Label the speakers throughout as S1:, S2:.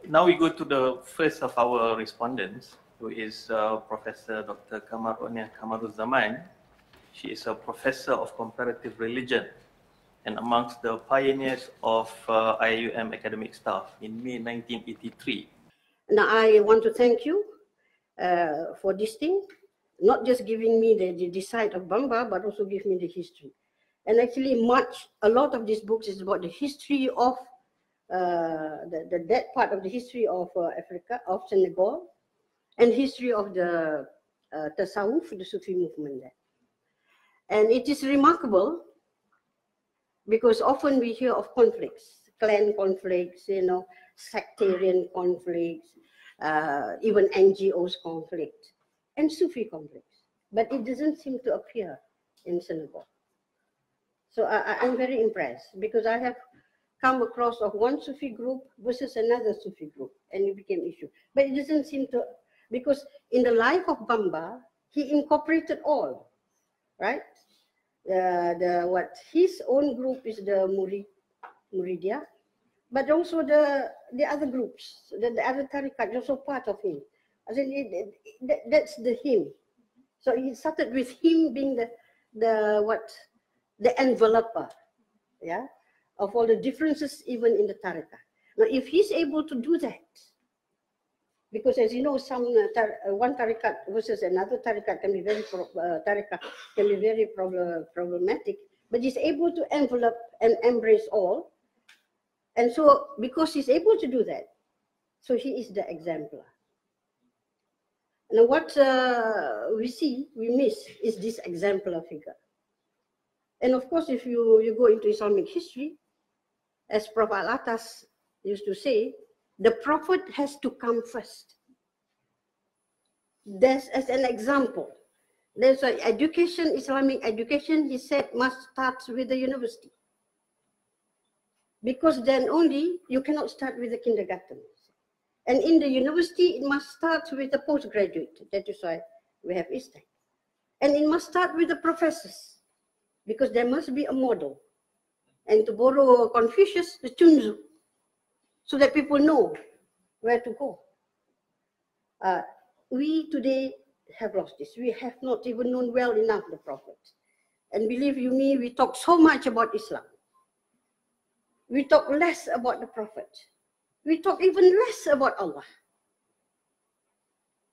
S1: Now we go to the first of our respondents, who is Professor Dr. Kamarunia Kamaruzzaman. She is a professor of comparative religion and amongst the pioneers of IUM academic staff in May 1983.
S2: Now, I want to thank you for this thing, not just giving me the site of Bamba, but also give me the history. And actually, a lot of these books is about the history of that part of the history of Africa, of Senegal, and history of the Tasawwuf, the Sufi movement there. And it is remarkable because often we hear of conflicts, clan conflicts, you know, sectarian conflicts, even NGOs conflict, and Sufi conflicts. But it doesn't seem to appear in Senegal. So I'm very impressed because I have come across of one Sufi group versus another Sufi group, and it became issue. But it doesn't seem to, because in the life of Bamba, he incorporated all, right? His own group is the Muridia, but also the other groups, the other tariqat, also part of him. I think that's the him. So he started with him being the enveloper, yeah, of all the differences even in the tariqah. Now, if he's able to do that, because as you know, one tariqat versus another tariqat can be very problematic, but he's able to envelop and embrace all. And so, because he's able to do that, so he is the exemplar. Now, what we miss is this exemplar figure. And of course, if you go into Islamic history, as Prof. Al-Atas used to say, the Prophet has to come first. There's, as an example, there's an education, Islamic education, he said, must start with the university. Because then only, you cannot start with the kindergarten. And in the university, it must start with the postgraduate. That is why we have ISTEC. And it must start with the professors, because there must be a model. And to borrow Confucius, the Chunzu, so that people know where to go. We today have lost this. We have not even known well enough the Prophet. And believe you me, we talk so much about Islam. We talk less about the Prophet. We talk even less about Allah.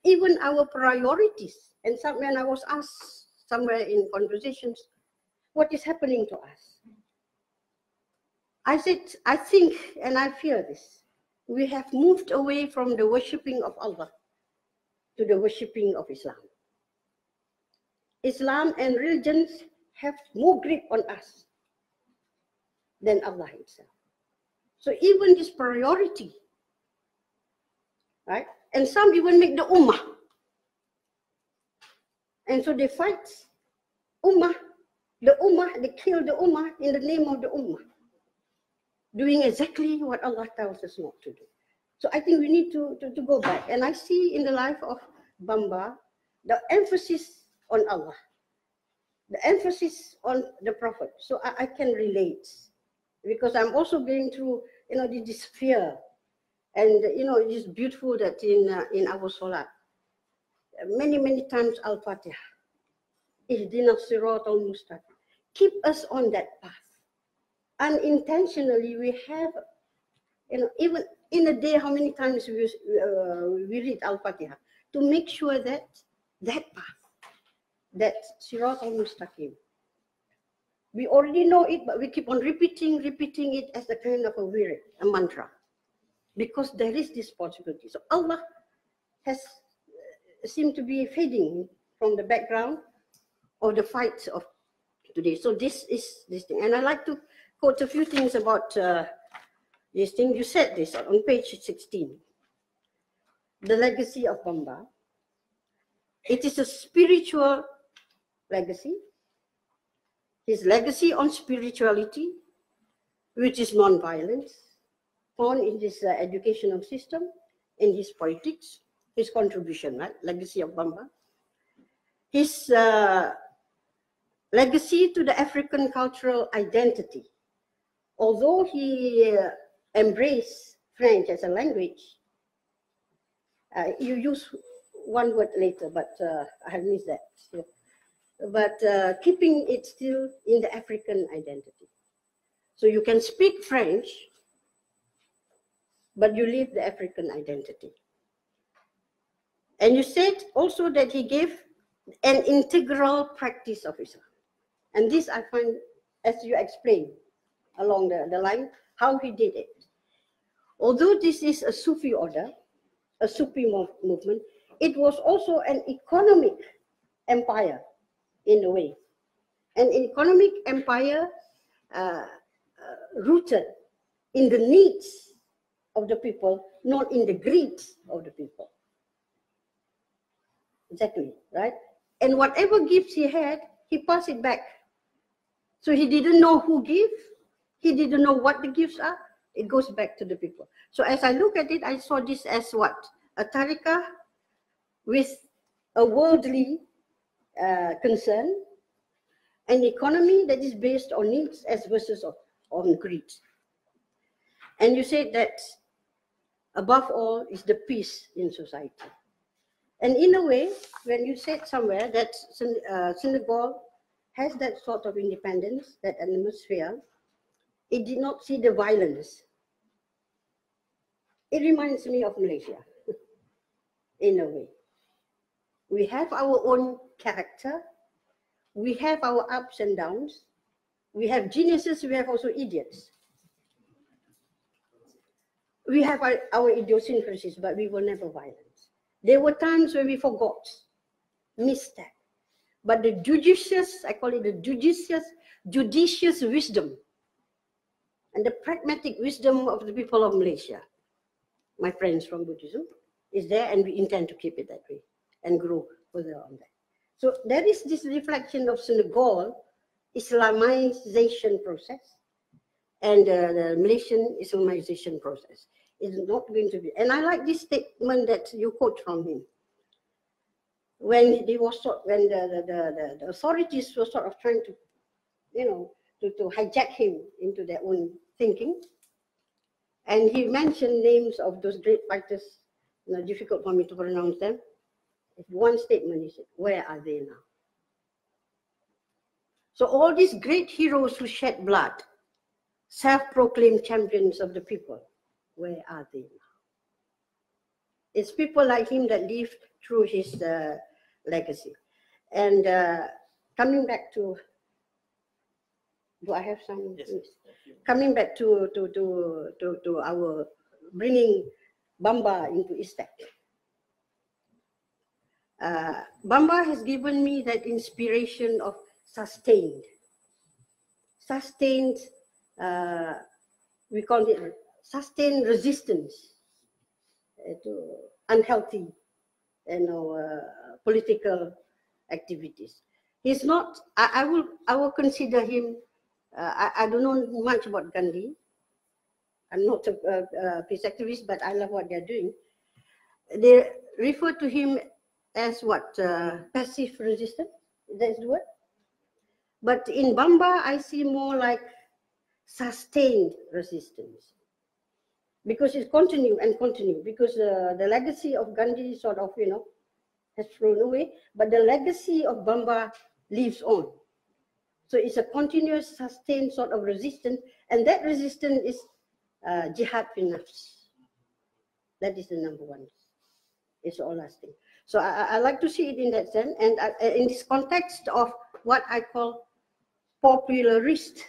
S2: Even our priorities. And when I was asked somewhere in conversations, what is happening to us? I said, I think, and I fear this, we have moved away from the worshipping of Allah to the worshipping of Islam. Islam and religions have more grip on us than Allah itself. So even this priority, right? And some even make the ummah. And so they fight ummah, the ummah, they kill the ummah in the name of the ummah, doing exactly what Allah tells us not to do. So I think we need to go back. And I see in the life of Bamba, the emphasis on Allah, the emphasis on the Prophet. So I can relate, because I'm also going through, you know, this fear. And, you know, it is beautiful that in our Salat, many times Al-Fatiha, Ihdina Siratal Mustaqim, keep us on that path. Unintentionally, we have, you know, even in a day, how many times we read Al-Fatiha, to make sure that that path, that Sirat al-Mustaqim, we already know it, but we keep on repeating it as a kind of a wirid, a mantra, because there is this possibility. So Allah has seemed to be fading from the background of the fight of today. So this is this thing. And I like to quote a few things about this thing. You said this on page 16. The legacy of Bamba. It is a spiritual legacy. His legacy on spirituality, which is non-violence, found in his educational system, in his politics, his contribution, right? Legacy of Bamba. His legacy to the African cultural identity. Although he embraced French as a language, You use one word later, but I have missed that. So, but keeping it still in the African identity. So you can speak French, but you leave the African identity. And you said also that he gave an integral practice of Islam. And this I find, as you explained along the line, how he did it. Although this is a Sufi order, a Sufi movement, it was also an economic empire in a way. An economic empire rooted in the needs of the people, not in the greed of the people. Exactly, right? And whatever gifts he had, he passed it back. So he didn't know who gave, he didn't know what the gifts are, it goes back to the people. So as I look at it, I saw this as what? A tariqah with a worldly concern, an economy that is based on needs as versus on greed. And you said that above all is the peace in society. And in a way, when you said somewhere that Senegal has that sort of independence, that atmosphere, it did not see the violence. It reminds me of Malaysia, in a way. We have our own character, we have our ups and downs, we have geniuses, we have also idiots. We have our idiosyncrasies, but we were never violent. There were times when we forgot, missed that. But the judicious, I call it the judicious wisdom and the pragmatic wisdom of the people of Malaysia, my friends from Buddhism, is there, and we intend to keep it that way and grow further on that. So there is this reflection of Senegal Islamization process and the Malaysian Islamization process. It's not going to be, and I like this statement that you quote from him. When the authorities were sort of trying to, to hijack him into their own thinking, and he mentioned names of those great fighters, difficult for me to pronounce them. One statement, he said, "Where are they now?" So all these great heroes who shed blood, self-proclaimed champions of the people, where are they now? It's people like him that lived through his legacy. And coming back to, do I have some?
S1: Yes.
S2: Coming back to our bringing Bamba into ISTEC. Bamba has given me that inspiration of sustained, we call it sustained resistance to unhealthy, political activities. He's not. I will consider him. I don't know much about Gandhi. I'm not a peace activist, but I love what they're doing. They refer to him as what? Passive resistance. That's the word. But in Bamba, I see more like sustained resistance. Because it's continue and continue. Because the legacy of Gandhi sort of, has thrown away. But the legacy of Bamba lives on. So it's a continuous, sustained sort of resistance. And that resistance is jihad fi nafs. That is the number one. It's all lasting. So I like to see it in that sense. And in this context of what I call popularist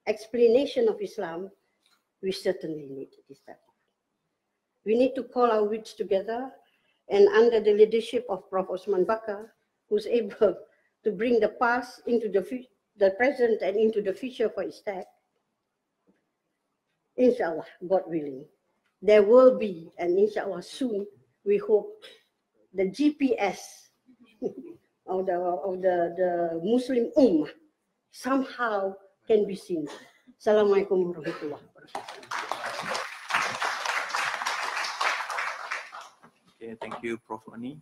S2: explanation of Islam, we certainly need this type of. We need to call our wits together, and under the leadership of Prof. Osman Bakar, who's able to bring the past into the present and into the future for ISTEC, inshallah, God willing, there will be, and inshallah soon, we hope, the GPS of the Muslim Ummah somehow can be seen. Assalamualaikum warahmatullahi wabarakatuh.
S1: Okay, thank you, Prof. Mani.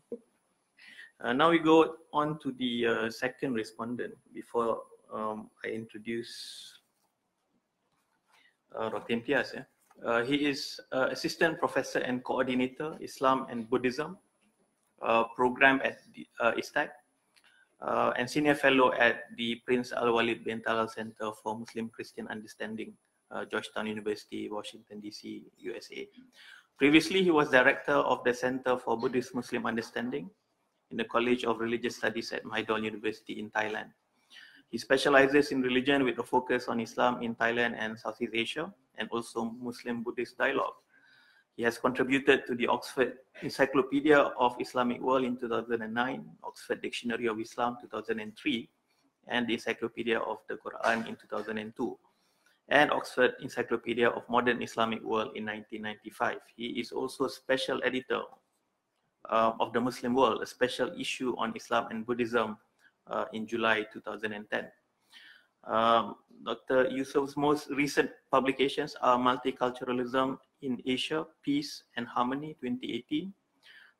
S1: Now we go on to the second respondent before I introduce Dr. Imtiaz. He is Assistant Professor and Coordinator, Islam and Buddhism, Program at ISTAC, and Senior Fellow at the Prince Al-Walid bin Talal Center for Muslim Christian Understanding, Georgetown University, Washington, D.C., USA. Previously, he was Director of the Center for Buddhist Muslim Understanding in the College of Religious Studies at Mahidol University in Thailand. He specializes in religion with a focus on Islam in Thailand and Southeast Asia, and also Muslim-Buddhist dialogue. He has contributed to the Oxford Encyclopedia of Islamic World in 2009, Oxford Dictionary of Islam 2003, and the Encyclopedia of the Quran in 2002, and Oxford Encyclopedia of Modern Islamic World in 1995. He is also special editor of the Muslim World, a special issue on Islam and Buddhism in July 2010. Dr. Yusuf's most recent publications are Multiculturalism in Asia, Peace and Harmony 2018,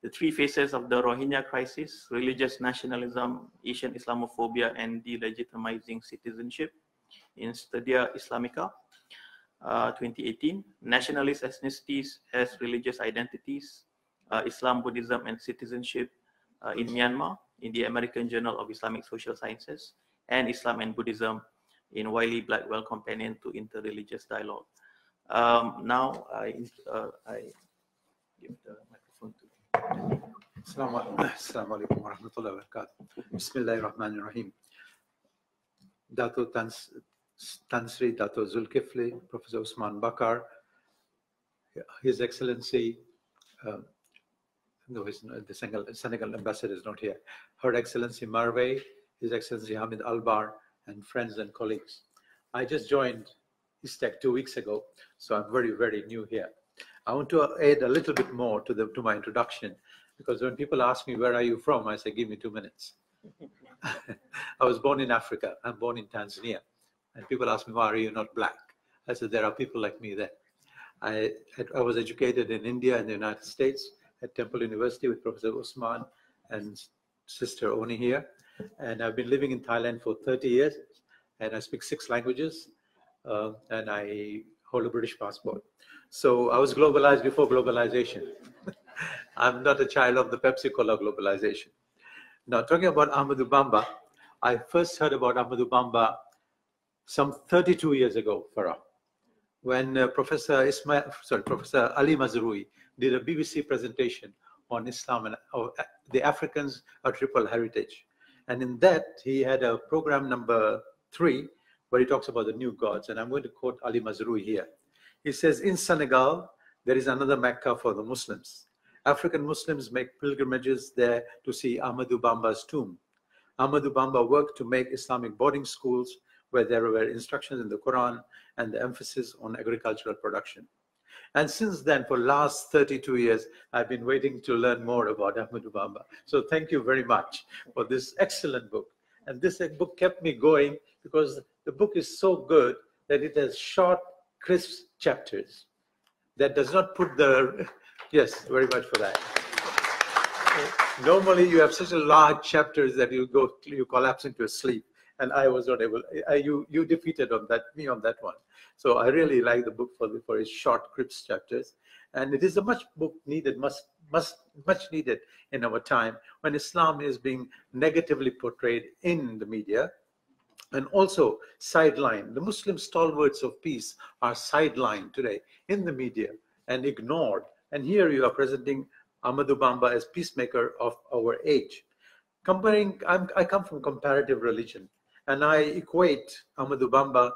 S1: The Three Faces of the Rohingya Crisis, Religious Nationalism, Asian Islamophobia and Delegitimizing Citizenship in Studia Islamica 2018, Nationalist Ethnicities as Religious Identities, Islam, Buddhism and Citizenship in Myanmar in the American Journal of Islamic Social Sciences, and Islam and Buddhism in Wiley Blackwell Companion to Interreligious Dialogue. Now I give the microphone to
S3: Assalamu alaikum wa rahmatullahi wa barakatuh. Bismillahir Rahmanir Rahim. Dato Tansri, Dato Zulkifli, Professor Usman Bakar, His Excellency, no, the Senegal ambassador is not here, Her Excellency Marve, His Excellency Hamid Albar, and friends and colleagues. I just joined ISTAC 2 weeks ago, so I'm very, very new here. I want to add a little bit more to my introduction, because when people ask me, where are you from? I say, give me 2 minutes. I was born in Africa. I'm born in Tanzania. And people ask me, why are you not black? I said, there are people like me there. I was educated in India and the United States at Temple University with Professor Usman and Sister Oni here. And I've been living in Thailand for 30 years, and I speak 6 languages, and I hold a British passport. So I was globalized before globalization. I'm not a child of the Pepsi-Cola globalization. Now, talking about Ahmadou Bamba, I first heard about Ahmadou Bamba some 32 years ago, Farah, when Professor Ali Mazrui did a BBC presentation on Islam and the Africans, a triple heritage. And in that, he had a program number 3, where he talks about the new gods. And I'm going to quote Ali Mazrui here. He says, in Senegal, there is another Mecca for the Muslims. African Muslims make pilgrimages there to see Ahmadou Bamba's tomb. Ahmadou Bamba worked to make Islamic boarding schools where there were instructions in the Quran and the emphasis on agricultural production. And since then, for the last 32 years, I've been waiting to learn more about Ahmadou Bamba. So thank you very much for this excellent book. And this book kept me going because the book is so good that it has short, crisp chapters that does not put the... Yes, very much for that. Normally, you have such a large chapters that you collapse into a sleep. And I was not able, you defeated me on that one. So I really like the book for its short, crisp chapters. And it is a much needed in our time when Islam is being negatively portrayed in the media and also sidelined. The Muslim stalwarts of peace are sidelined today in the media and ignored. And here you are presenting Ahmadou Bamba as peacemaker of our age. I come from comparative religion, and I equate Ahmadou Bamba,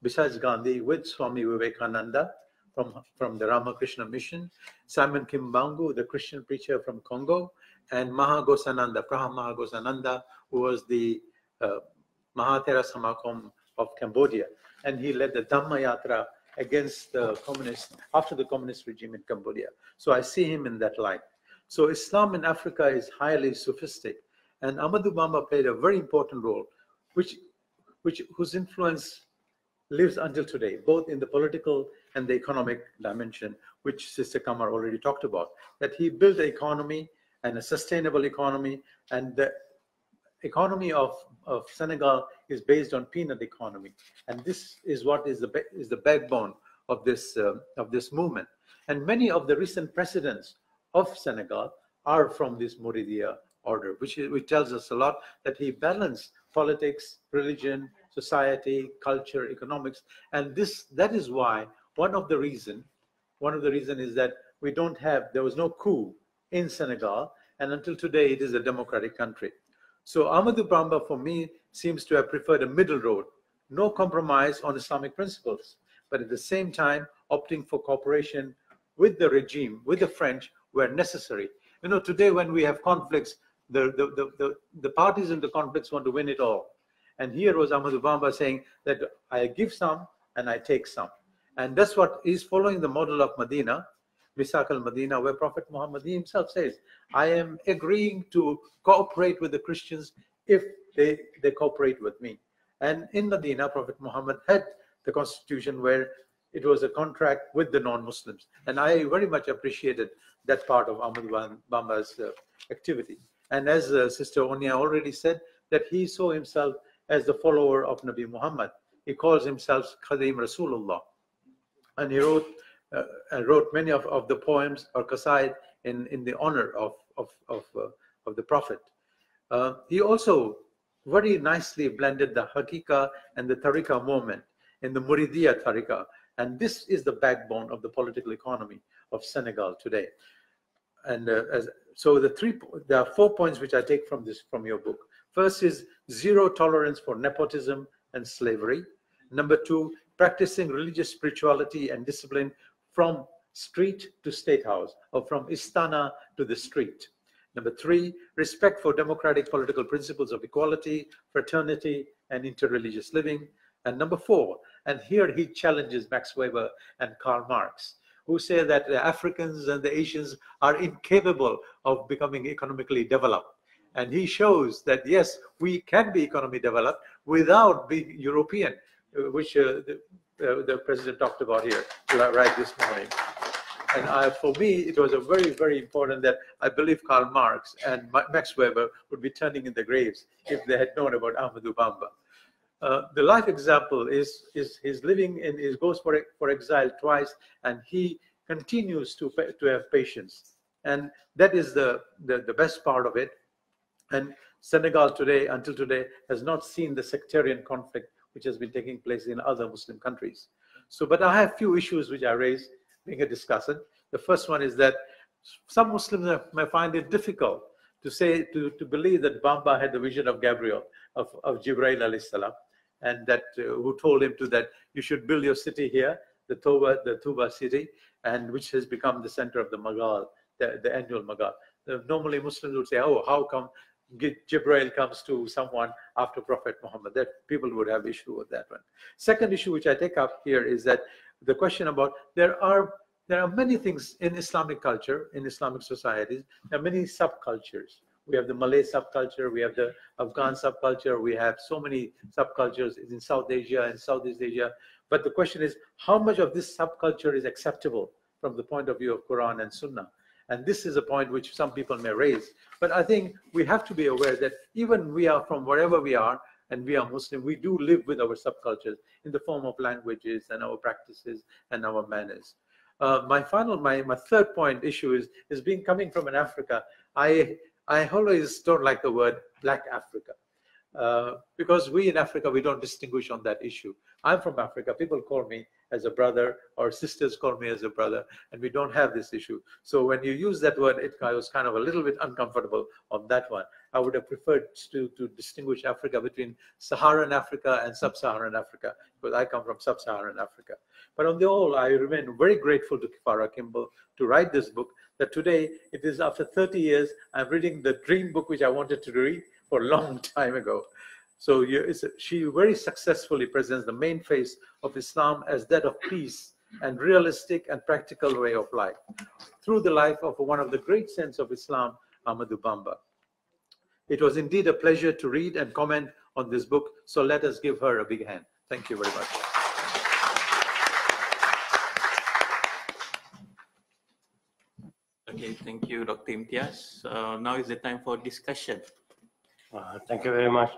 S3: besides Gandhi, with Swami Vivekananda from the Ramakrishna Mission, Simon Kimbangu, the Christian preacher from Congo, and Mahagosananda, Praha Mahagosananda, who was the Mahathera Samakom of Cambodia. And he led the Dhamma Yatra against the communists, after the communist regime in Cambodia. So I see him in that light. So Islam in Africa is highly sophisticated. And Ahmadou Bamba played a very important role, whose influence lives until today, both in the political and the economic dimension, which Sister Kamar already talked about, that he built an economy and a sustainable economy. And the economy of Senegal is based on peanut economy. And this is what is the backbone of this movement. And many of the recent presidents of Senegal are from this Mouridia order, which tells us a lot that he balanced politics, religion, society, culture, economics, and that is why one of the reason is that there was no coup in Senegal, and until today it is a democratic country. So Amadou Bamba, for me, seems to have preferred a middle road, no compromise on Islamic principles, but at the same time opting for cooperation with the regime, with the French, where necessary. You know, today when we have conflicts, the parties in the conflicts want to win it all. And here was Amadou Bamba saying that I give some and I take some. And that's what is following the model of Medina, Misak al-Medina, where Prophet Muhammad himself says, I am agreeing to cooperate with the Christians if they cooperate with me. And in Medina, Prophet Muhammad had the constitution where it was a contract with the non-Muslims. And I very much appreciated that part of Amadou Bamba's activity. And as Sister Onia already said, that he saw himself as the follower of Nabi Muhammad. He calls himself Khadim Rasulullah. And he wrote many of the poems or qasaid in the honor of the Prophet. He also very nicely blended the Hakika and the Tariqa movement in the Muridiya Tariqa. And this is the backbone of the political economy of Senegal today. And so there are 4 points which I take from your book. First is zero tolerance for nepotism and slavery. Number 2, practicing religious spirituality and discipline from street to state house, or from istana to the street. Number 3, respect for democratic political principles of equality, fraternity, and interreligious living. And number 4, and here he challenges Max Weber and Karl Marx, who say that the Africans and the Asians are incapable of becoming economically developed. And he shows that, yes, we can be economically developed without being European, which the president talked about here right this morning. And for me, it was a very, very important that I believe Karl Marx and Max Weber would be turning in the graves if they had known about Amadou Bamba. The life example is he's living in, he goes for exile twice, and he continues to have patience. And that is the best part of it. And Senegal today, until today, has not seen the sectarian conflict which has been taking place in other Muslim countries. So, but I have few issues which I raise being a discussant. The first one is that some Muslims may find it difficult to believe that Bamba had the vision of Gabriel, of Jibreel alayhi salam, and that who told him that you should build your city here, the Touba city, and which has become the center of the Magal, the annual Magal. Normally Muslims would say, oh, how come Jibreel comes to someone after Prophet Muhammad? That people would have issue with that one. Second issue which I take up here is that the question about there are many things in Islamic culture, in Islamic societies. There are many subcultures. We have the Malay subculture, we have the Afghan subculture, we have so many subcultures in South Asia and Southeast Asia. But the question is, how much of this subculture is acceptable from the point of view of Quran and Sunnah? And this is a point which some people may raise. But I think we have to be aware that even we are from wherever we are, and we are Muslim, we do live with our subcultures in the form of languages and our practices and our manners. My third point issue is coming from an Africa. I always don't like the word Black Africa, because we in Africa, we don't distinguish on that issue. I'm from Africa. People call me as a brother, or sisters call me as a brother, and we don't have this issue. So when you use that word, I was kind of a little bit uncomfortable on that one. I would have preferred to distinguish Africa between Saharan Africa and Sub-Saharan Africa, because I come from Sub-Saharan Africa. But on the whole, I remain very grateful to Kifara Kimball to write this book, that today, it is after 30 years, I'm reading the dream book which I wanted to read for a long time ago. So she very successfully presents the main face of Islam as that of peace and realistic and practical way of life, through the life of one of the great saints of Islam, Amadou Bamba. It was indeed a pleasure to read and comment on this book, so let us give her a big hand. Thank you very much.
S1: Okay, thank you, Dr. Imtiaz. Now is the time for discussion.
S4: Thank you very much.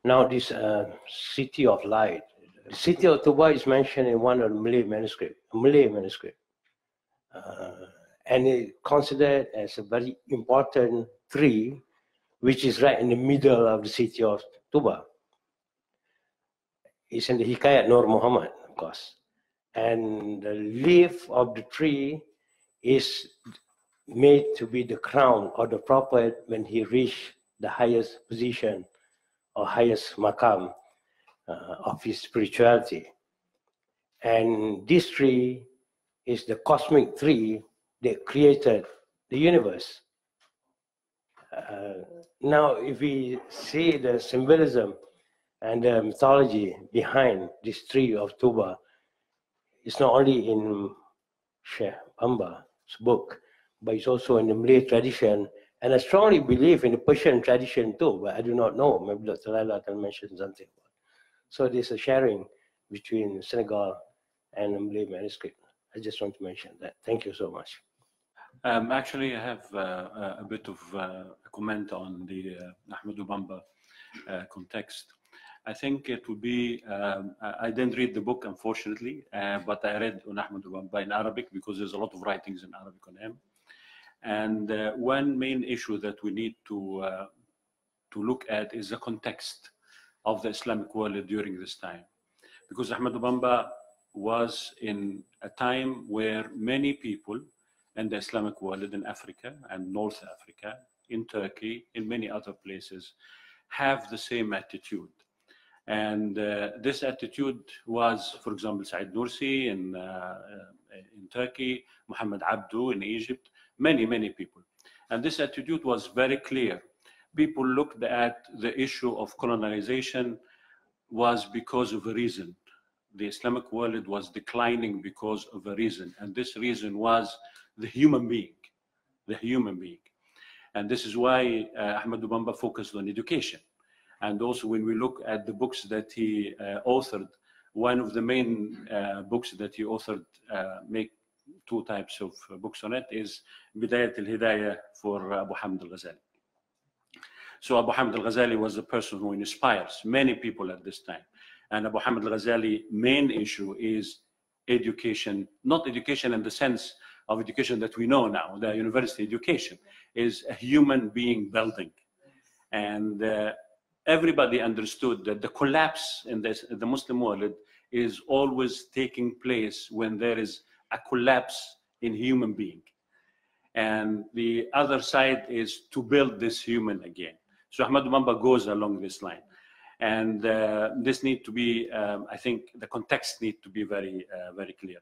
S4: Now this City of Light, the city of Tuba is mentioned in one of the Malay manuscript, and it considered as a very important tree, which is right in the middle of the city of Tuba. It's in the Hikayat Nur Muhammad, of course. And the leaf of the tree is made to be the crown of the Prophet when he reached the highest position or highest maqam of his spirituality. And this tree is the cosmic tree that created the universe. Now, if we see the symbolism and the mythology behind this tree of Tuba, it's not only in Sheikh Bamba's book, but it's also in the Malay tradition. And I strongly believe in the Persian tradition too, but I do not know. Maybe Dr. Laila can mention something. So there's a sharing between Senegal and the Malay manuscript. I just want to mention that. Thank you so much.
S5: Actually, I have a bit of a comment on the Ahmadu Bamba context. I think it would be, I didn't read the book, unfortunately, but I read on Ahmadu Bamba in Arabic because there's a lot of writings in Arabic on him. And one main issue that we need to look at is the context of the Islamic world during this time. Because Ahmadu Bamba was in a time where many people in the Islamic world, in Africa and North Africa, in Turkey, in many other places, have the same attitude. And this attitude was, for example, Said Nursi in Turkey, Muhammad Abdu in Egypt, many people. And this attitude was very clear. People looked at the issue of colonization was because of a reason. The Islamic world was declining because of a reason. And this reason was the human being, And this is why Ahmadu Bamba focused on education. And also when we look at the books that he authored, one of the main books that he authored, make two types of books on it, is Bidayat al-Hidayah for Abu Hamid al-Ghazali. So Abu Hamid al-Ghazali was a person who inspires many people at this time. And Abu Hamid al-Ghazali's main issue is education, not education in the sense of education that we know now, the university education, is a human being building. And everybody understood that the collapse in the Muslim world is always taking place when there is a collapse in human being. And the other side is to build this human again. So Ahmadu Bamba goes along this line. And this need to be, I think the context need to be very, very clear.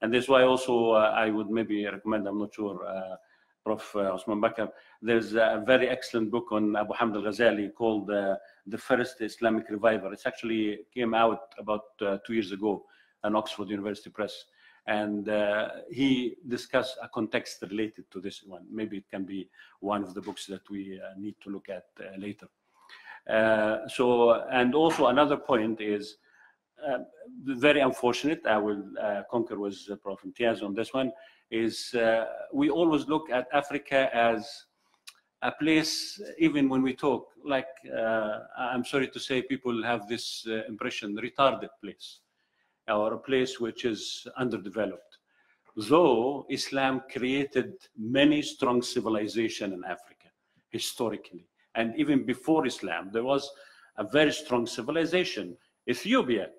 S5: And that's why also I would maybe recommend, I'm not sure, Prof. Osman Bakar, there's a very excellent book on Abu Hamid al-Ghazali called The First Islamic Revival. It's actually came out about 2 years ago in Oxford University Press. And he discussed a context related to this one. Maybe it can be one of the books that we need to look at later. And also another point is very unfortunate. I will concur with Prof. Imtiaz on this one. Is we always look at Africa as a place, even when we talk, like I'm sorry to say, people have this impression, retarded place, or a place which is underdeveloped. Though Islam created many strong civilizations in Africa, historically. And even before Islam, there was a very strong civilization. Ethiopia,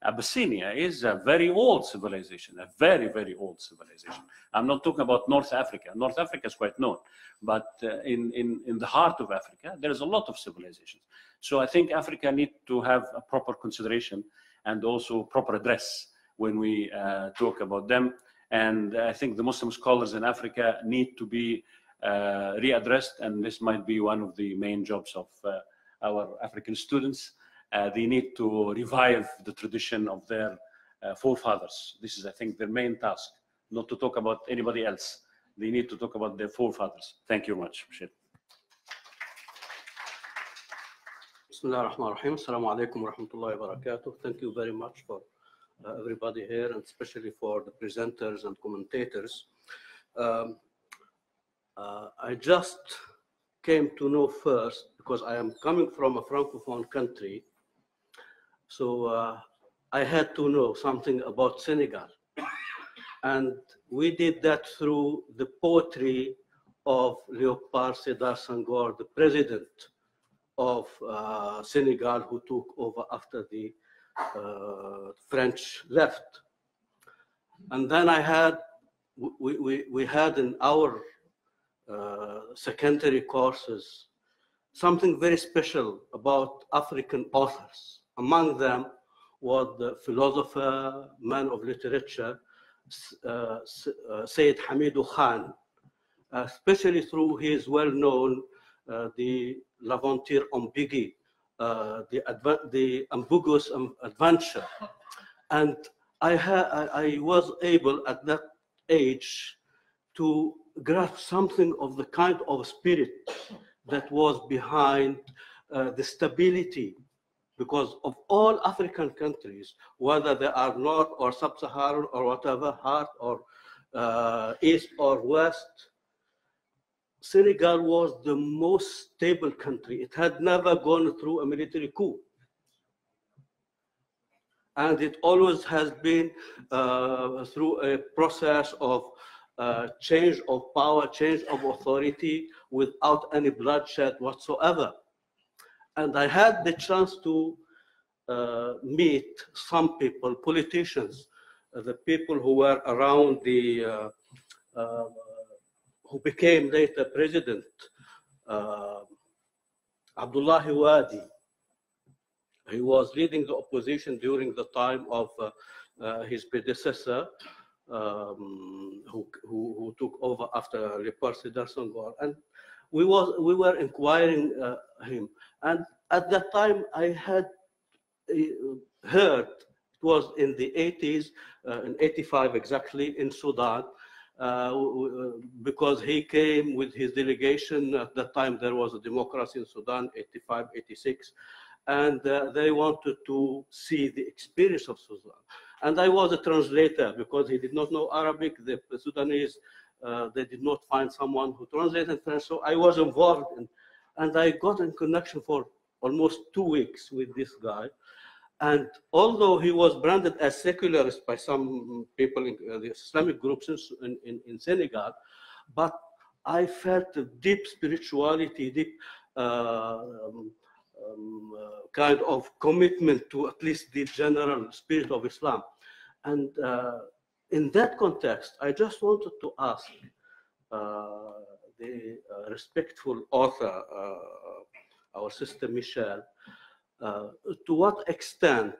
S5: Abyssinia is a very old civilization, a very, very old civilization. I'm not talking about North Africa. North Africa is quite known. But in the heart of Africa, there is a lot of civilizations. So I think Africa needs to have a proper consideration and also proper address when we talk about them. And I think the Muslim scholars in Africa need to be readdressed, and this might be one of the main jobs of our African students. They need to revive the tradition of their forefathers. This is, I think, their main task, not to talk about anybody else. They need to talk about their forefathers. Thank you very much.
S6: Bismillah ar-Rahman ar-Rahim. Assalamu alaikum wa rahmatullahi wa barakatuh. Thank you very much for everybody here, and especially for the presenters and commentators. I just came to know first, because I am coming from a Francophone country. So I had to know something about Senegal. And we did that through the poetry of Léopold Sédar Senghor, the president of Senegal, who took over after the French left. And then we had in our secondary courses something very special about African authors. Among them was the philosopher, man of literature, Sayyid Hamidou Khan, especially through his well-known the L'Aventure Ambiguë, the ambiguous adventure. And I was able at that age to grasp something of the kind of spirit that was behind the stability, because of all African countries, whether they are North or Sub-Saharan or whatever, Heart or East or West, Senegal was the most stable country. It had never gone through a military coup. And it always has been through a process of change of power, change of authority without any bloodshed whatsoever. And I had the chance to meet some people, politicians, the people who were around the, who became later president, Abdullahi Wadi. He was leading the opposition during the time of his predecessor, who took over after Léopold Sédar Senghor. And we were inquiring him. And at that time, I had heard, it was in the 80s, in 85 exactly, in Sudan, because he came with his delegation. At that time, there was a democracy in Sudan, 85, 86. And they wanted to see the experience of Sudan. And I was a translator because he did not know Arabic. The Sudanese, they did not find someone who translated French. So I was involved in, and I got in connection for almost 2 weeks with this guy. And although he was branded as secularist by some people in the Islamic groups in Senegal, but I felt a deep spirituality, deep kind of commitment to at least the general spirit of Islam. And in that context, I just wanted to ask the respectful author, our sister Michelle, to what extent,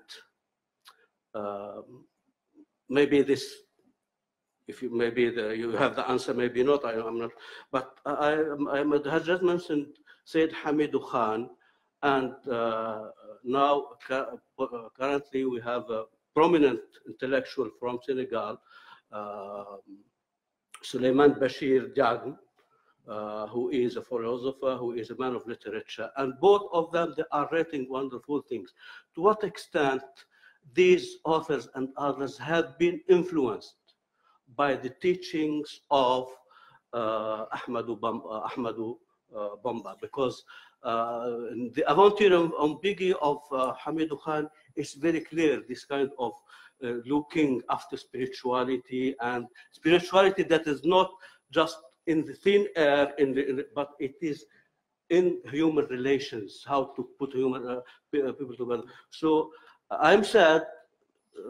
S6: maybe this, if you maybe you have the answer, maybe not, I'm not, but I had just mentioned Sayyid Hamidou Khan, and now currently we have a prominent intellectual from Senegal, Souleymane Bachir Diagne, who is a philosopher, who is a man of literature, and both of them, they are writing wonderful things. To what extent these authors and others have been influenced by the teachings of Ahmadou Bamba, because the Aventure Ambiguë of Hamidou Khan is very clear, this kind of looking after spirituality, and spirituality that is not just in the thin air, but it is in human relations, how to put human people together. So I'm sad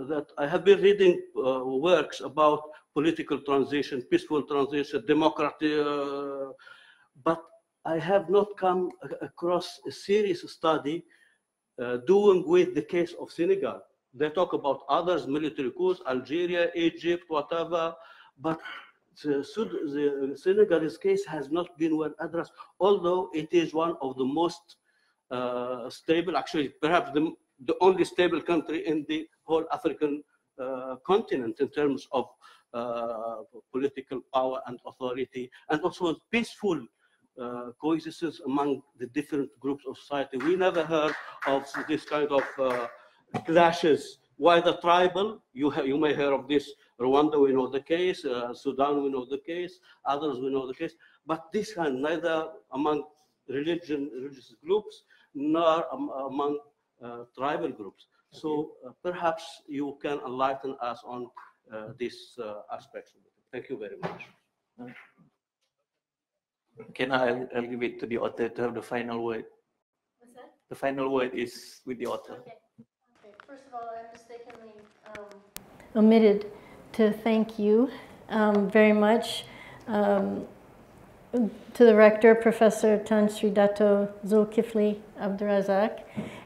S6: that I have been reading works about political transition, peaceful transition, democracy, but I have not come across a serious study doing with the case of Senegal. They talk about others, military coups, Algeria, Egypt, whatever, but the Senegalese case has not been well addressed, although it is one of the most stable, actually perhaps the only stable country in the whole African continent in terms of political power and authority, and also peaceful coexistence among the different groups of society. We never heard of this kind of clashes, whether tribal, you may hear of this, Rwanda, we know the case, Sudan, we know the case, others, we know the case, but this kind, neither among religious groups, nor among tribal groups. So perhaps you can enlighten us on these aspects. Thank you very much.
S1: Okay, now I'll give it to the author to have the final word.
S7: What's that?
S1: The final word is with the author.
S7: Okay. First of all, I mistakenly omitted to thank you very much to the rector, Professor Tan Sri Dato Zulkifli Abdurazak,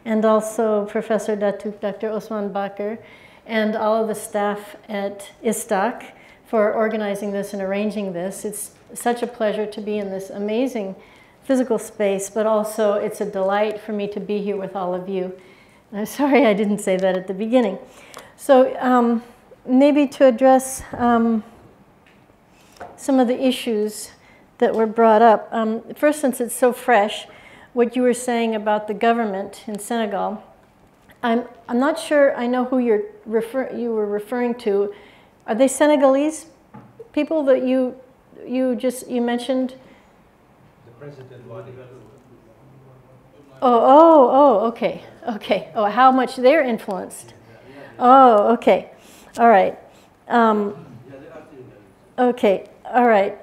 S7: and also Professor Datuk Dr. Osman Bakr, and all of the staff at ISTAC for organizing this and arranging this. It's such a pleasure to be in this amazing physical space, but also it's a delight for me to be here with all of you. I'm sorry I didn't say that at the beginning. So maybe to address some of the issues that were brought up. First, since it's so fresh, what you were saying about the government in Senegal, I'm not sure I know who you were referring to. Are they Senegalese people that you mentioned?
S3: The president wanted.
S7: Okay. Oh, how much they're influenced. Oh, okay. All right. Okay. All right.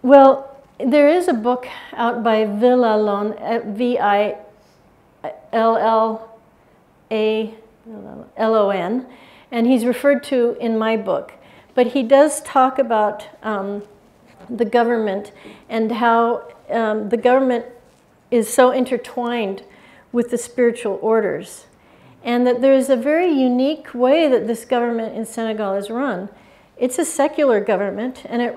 S7: Well, there is a book out by Villalon, Villalon, and he's referred to in my book. But he does talk about the government and how the government is so intertwined with the spiritual orders. And that there's a very unique way that this government in Senegal is run. It's a secular government, and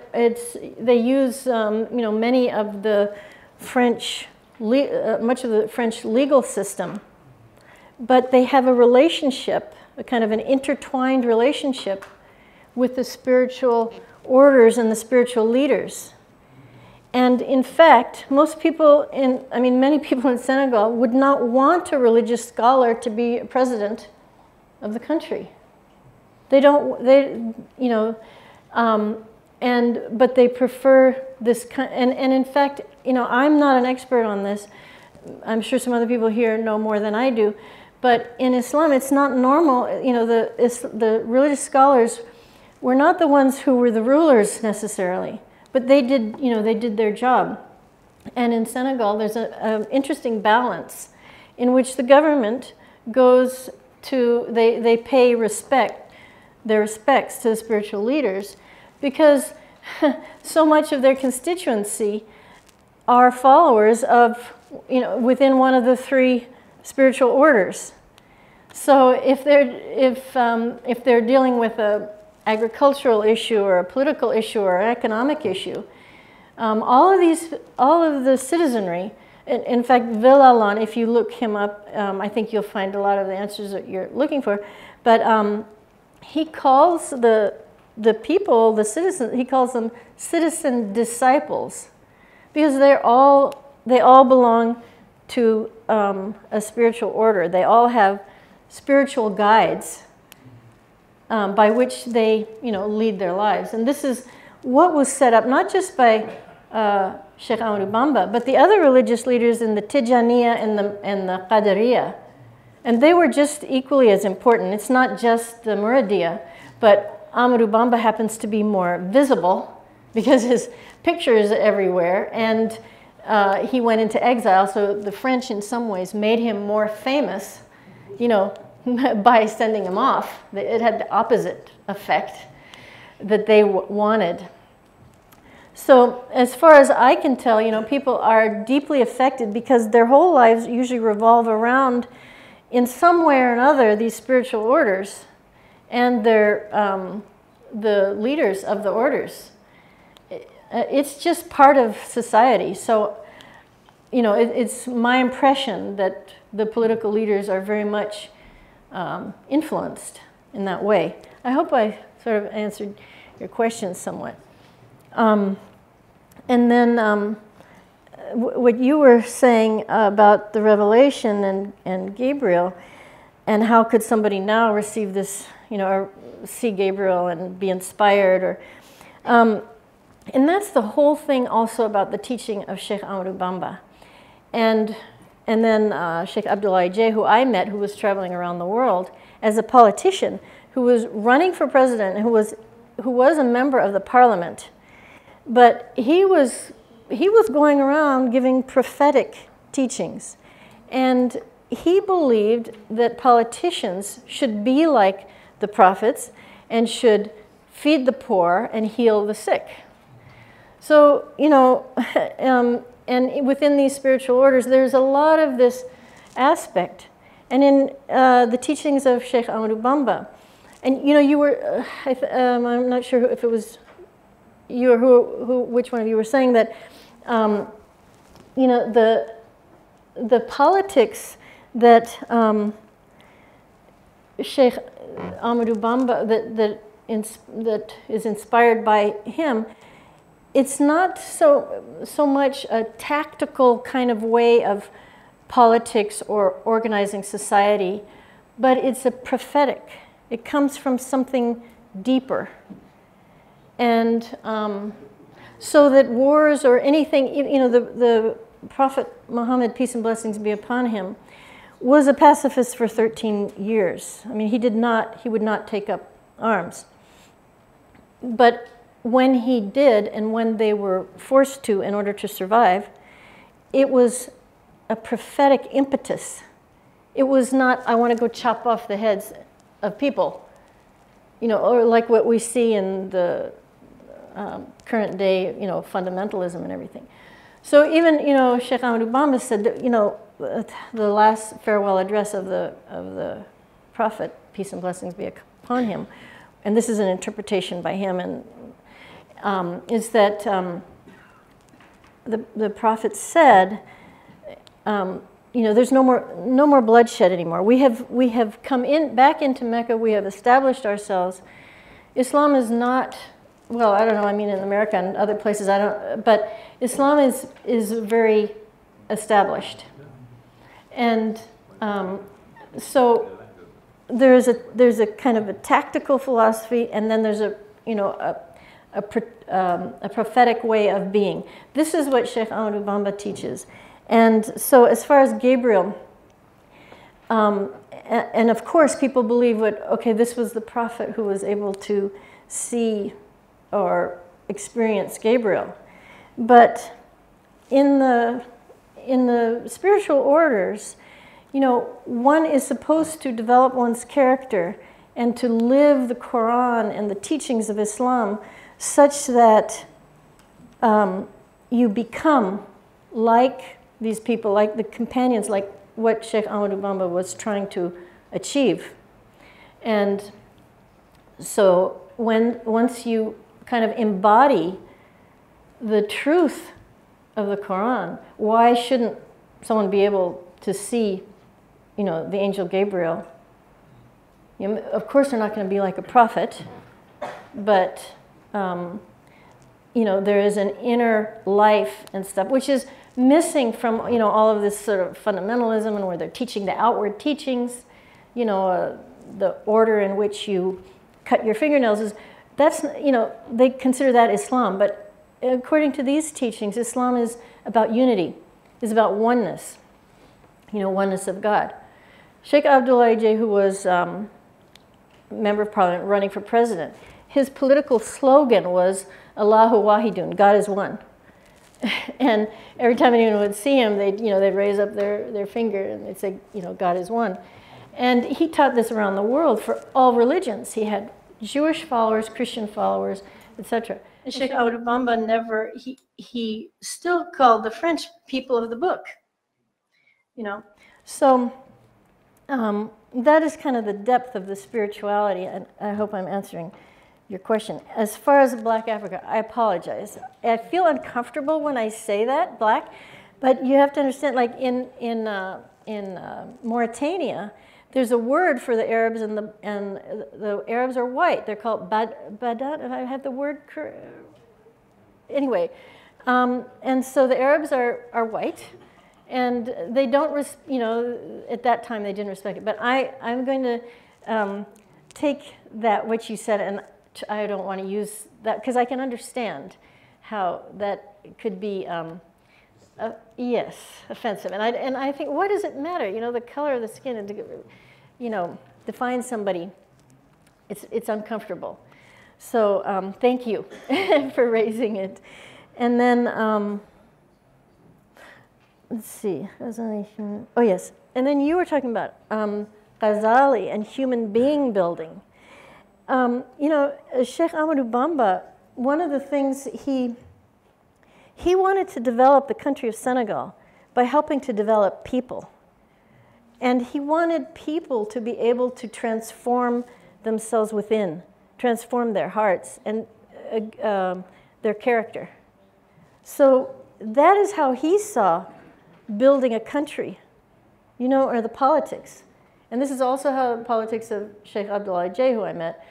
S7: they use many of the French, much of the French legal system, but they have a relationship, a kind of an intertwined relationship with the spiritual orders and the spiritual leaders. And in fact, many people in Senegal would not want a religious scholar to be president of the country. But they prefer this kind, and in fact, I'm not an expert on this. I'm sure some other people here know more than I do. But in Islam, it's not normal. The religious scholars were not the ones who were the rulers necessarily, but they did their job. And in Senegal, there's an interesting balance in which the government goes to, they pay their respects to the spiritual leaders, because so much of their constituency are followers of, within one of the three spiritual orders. So if they're dealing with an agricultural issue or a political issue or an economic issue, all of the citizenry, in fact, Villalon, if you look him up, I think you'll find a lot of the answers that you're looking for. But he calls the people, the citizens, he calls them citizen disciples, because they all belong to a spiritual order. They all have spiritual guides by which they, lead their lives. And this is what was set up not just by Sheikh Ahmadou Bamba, but the other religious leaders in the Tijaniya and the Qadariya. And they were just equally as important. It's not just the Muridiya, but Ahmadou Bamba happens to be more visible because his picture is everywhere, and he went into exile, so the French in some ways made him more famous, by sending him off. It had the opposite effect that they wanted. So as far as I can tell, people are deeply affected because their whole lives usually revolve around, in some way or another, these spiritual orders and the leaders of the orders. It's just part of society. So, it's my impression that the political leaders are very much influenced in that way. I hope I sort of answered your question somewhat. And then what you were saying about the revelation and Gabriel, and how could somebody now receive this, or see Gabriel and be inspired, and that's the whole thing also about the teaching of Sheikh Ahmadou Bamba. And and then Sheikh Abdullah J, who I met, who was traveling around the world as a politician, who was running for president, who was a member of the parliament. But he was going around giving prophetic teachings. And he believed that politicians should be like the prophets and should feed the poor and heal the sick. So, you know, and within these spiritual orders, there's a lot of this aspect. And in the teachings of Sheikh Ahmadou Bamba, and you know, you were, I'm not sure if it was you or which one of you were saying that, you know, the politics that Sheikh Ahmadou Bamba, that is inspired by him, it's not so much a tactical kind of way of politics or organizing society, but it's a prophetic. It comes from something deeper. And so that wars or anything, you know, the Prophet Muhammad, peace and blessings be upon him, was a pacifist for 13 years. I mean, he would not take up arms. But when he did, and when they were forced to in order to survive, it was a prophetic impetus. It was not, I want to go chop off the heads of people, you know, or like what we see in the current day, you know, fundamentalism and everything. So even, you know, Sheikh Ahmadou Bamba said that, you know, the last farewell address of the Prophet, peace and blessings be upon him, and this is an interpretation by him, and is that the Prophet said, you know, there's no more bloodshed anymore. We have come back into Mecca. We have established ourselves. Islam is not, well, I don't know. I mean, in America and other places, I don't. But Islam is very established, and so there's a kind of a tactical philosophy, and then there's a, you know, a prophetic way of being. This is what Sheikh Ahmadou Bamba teaches. And so as far as Gabriel, and of course people believe okay, this was the prophet who was able to see or experience Gabriel. But in the spiritual orders, you know, one is supposed to develop one's character and to live the Quran and the teachings of Islam such that you become like these people, like the companions, like what Sheikh Ahmadou Bamba was trying to achieve. And so once you kind of embody the truth of the Quran, why shouldn't someone be able to see, you know, the angel Gabriel? You know, of course they're not going to be like a prophet, but you know, there is an inner life and stuff, which is missing from, you know, all of this sort of fundamentalism and where they're teaching the outward teachings, you know, the order in which you cut your fingernails that's, you know, they consider that Islam. But according to these teachings, Islam is about unity, is about oneness, you know, oneness of God. Sheikh Abdullah J, who was member of parliament running for president, his political slogan was Allahu Wahidun, God is one. And every time anyone would see him, they'd raise up their finger and they'd say, you know, God is one. And he taught this around the world for all religions. He had Jewish followers, Christian followers, etc. And Sheikh Ahmadou Bamba never, he still called the French people of the book, you know. So that is kind of the depth of the spirituality, and I hope I'm answering your question. As far as Black Africa, I apologize. I feel uncomfortable when I say that, Black, but you have to understand, like in Mauritania, there's a word for the Arabs, and the Arabs are white. They're called Badat, if I have the word correct. Anyway, and so the Arabs are white, and they don't, you know, at that time they didn't respect it. But I'm going to take that, what you said, and I don't want to use that, because I can understand how that could be Yes, offensive. And I think, what does it matter? You know, the color of the skin, you know, defines somebody. It's uncomfortable. So thank you for raising it. And then, let's see. Oh, yes. And then you were talking about Ghazali and human being building. You know, Sheikh Ahmadou Bamba, one of the things he wanted to develop the country of Senegal by helping to develop people. And he wanted people to be able to transform themselves within, transform their hearts and their character. So that is how he saw building a country, you know, or the politics. And this is also how the politics of Sheikh Abdoulaye Dieye, who I met,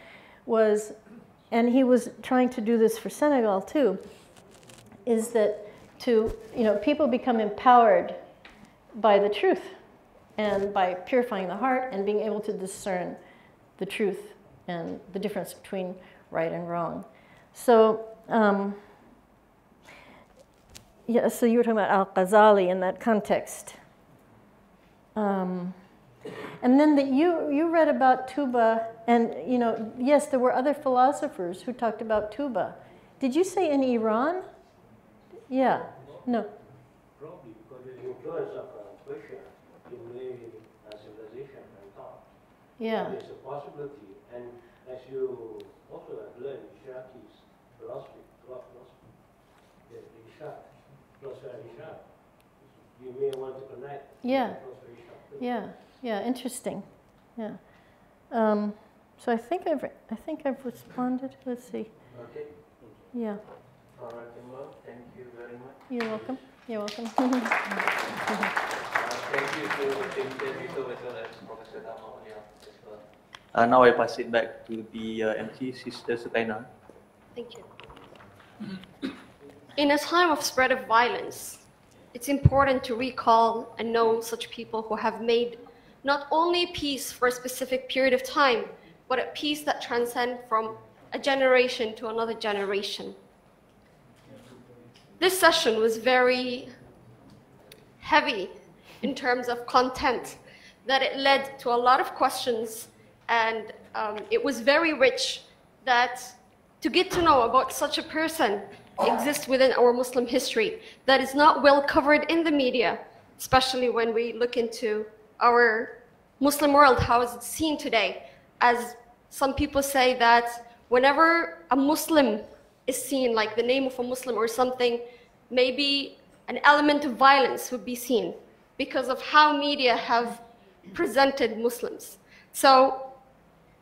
S7: was, and he was trying to do this for Senegal too, is that people become empowered by the truth and by purifying the heart and being able to discern the truth and the difference between right and wrong. So, yeah, so you were talking about Al-Ghazali in that context. And then you read about Touba, and you know, yes, there were other philosophers who talked about Touba. Did you say in Iran? Yeah, no.
S4: Probably because of the influence of Persia in Malay civilization and thought.
S7: Yeah.
S4: There's a possibility, and as you also have learned Iraqis philosophy, the Iraq, philosopher Iraq, you may want to connect.
S7: Yeah. Yeah. Yeah. Interesting. Yeah. So I think I've responded. Let's see.
S1: Okay.
S7: Yeah.
S1: All right, Imam. Thank you very much.
S7: You're welcome. You're welcome.
S1: Thank you to Tim Tevito as well as Professor Damaonia as well. Now I pass it back to the MC, Sister Sukaina.
S8: Thank you. In a time of spread of violence, it's important to recall and know such people who have made not only peace for a specific period of time, but a peace that transcends from a generation to another generation. This session was very heavy in terms of content, that it led to a lot of questions, and it was very rich that to get to know about such a person exists within our Muslim history that is not well covered in the media, especially when we look into our Muslim world, how is it seen today? As some people say that whenever a Muslim is seen, like the name of a Muslim or something, maybe an element of violence would be seen because of how media have presented Muslims. So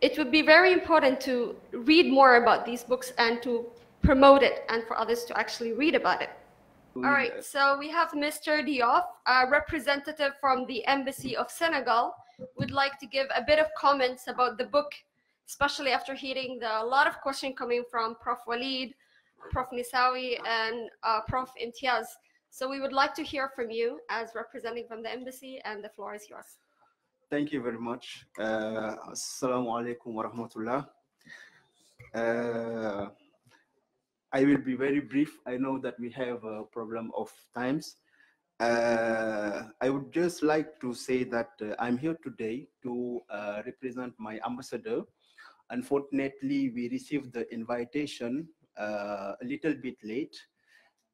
S8: it would be very important to read more about these books and to promote it and for others to actually read about it. All right, so we have Mr. Diop, a representative from the Embassy of Senegal, would like to give a bit of comments about the book, especially after hearing a lot of questions coming from Prof. Walid, Prof. Nisawi, and Prof. Imtiaz. So we would like to hear from you as representing from the embassy, and the floor is yours.
S9: Thank you very much. Assalamu alaikum wa rahmatullah. I will be very brief. I know that we have a problem of times. I would just like to say that I'm here today to represent my ambassador. Unfortunately, we received the invitation a little bit late,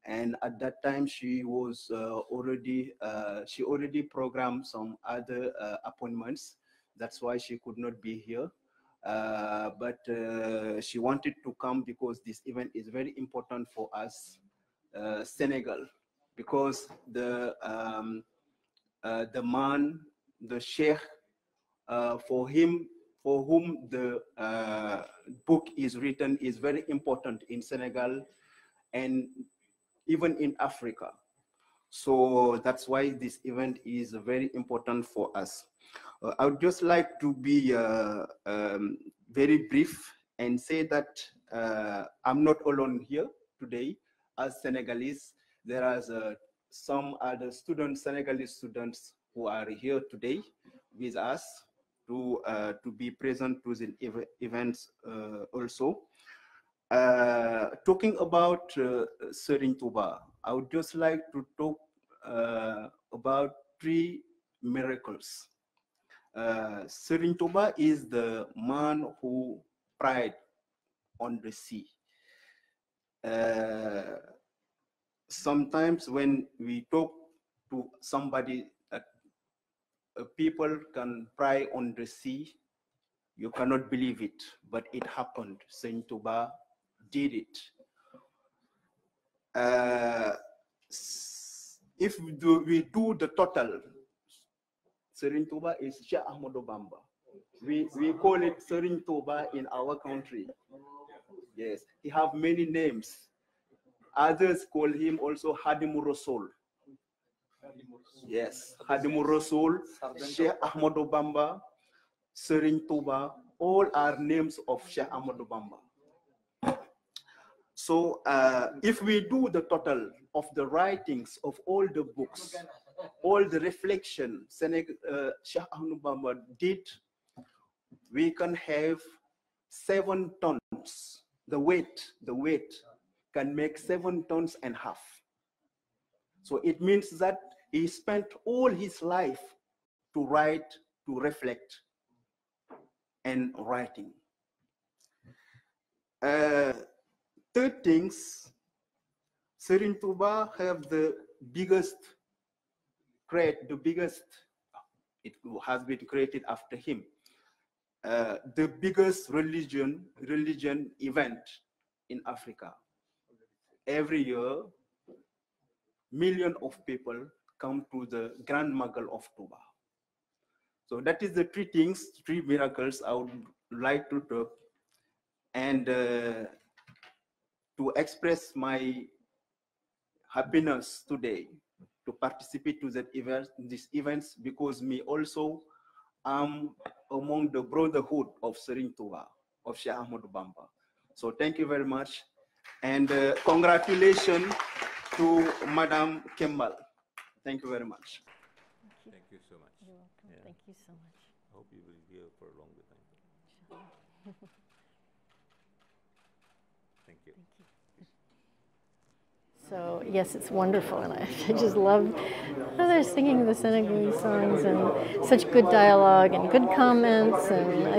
S9: and at that time she was already programmed some other appointments. That's why she could not be here. But she wanted to come because this event is very important for us, Senegal, because the man, the sheikh, for whom the book is written is very important in Senegal and even in Africa. So that's why this event is very important for us. I would just like to be very brief and say that I'm not alone here today as Senegalese. There are some other students, Senegalese students, who are here today with us to be present to the events also. Talking about Serigne Touba, I would just like to talk about 3 miracles. Serigne Touba is the man who prayed on the sea. Sometimes when we talk to somebody that people can pray on the sea, you cannot believe it, but it happened. Serigne Touba did it. If we do the total, Serigne Touba is Cheikh Ahmadou Bamba. We call it Serigne Touba in our country. Yes, he have many names. Others call him also Khadimur Rasul. Yes, Khadimur Rasul, Cheikh Ahmadou Bamba, Serigne Touba, all are names of Cheikh Ahmadou Bamba. So if we do the total of the writings of all the books, all the reflection Cheikh Ahmadou Bamba did, we can have 7 tons. The weight can make 7.5 tons. So it means that he spent all his life to write, to reflect, and writing. Third things, Serigne Touba have the biggest, it has been created after him. The biggest religion event in Africa. Every year, millions of people come to the Grand Magal of Touba. So that is the 3 things, 3 miracles I would like to talk, and to express my happiness today to participate to that event, these events, because me also am among the brotherhood of Serigne Touba, of Cheikh Ahmadou Bamba. So thank you very much, and congratulations to Madam Kemal. Thank you very much.
S10: Thank you so much.
S7: You're welcome.
S10: Yeah.
S7: Thank you so much.
S10: I hope you will be here for a longer time. Thank you.
S7: So yes, it's wonderful, and I just love how they're singing the Senegalese songs and such good dialogue and good comments, and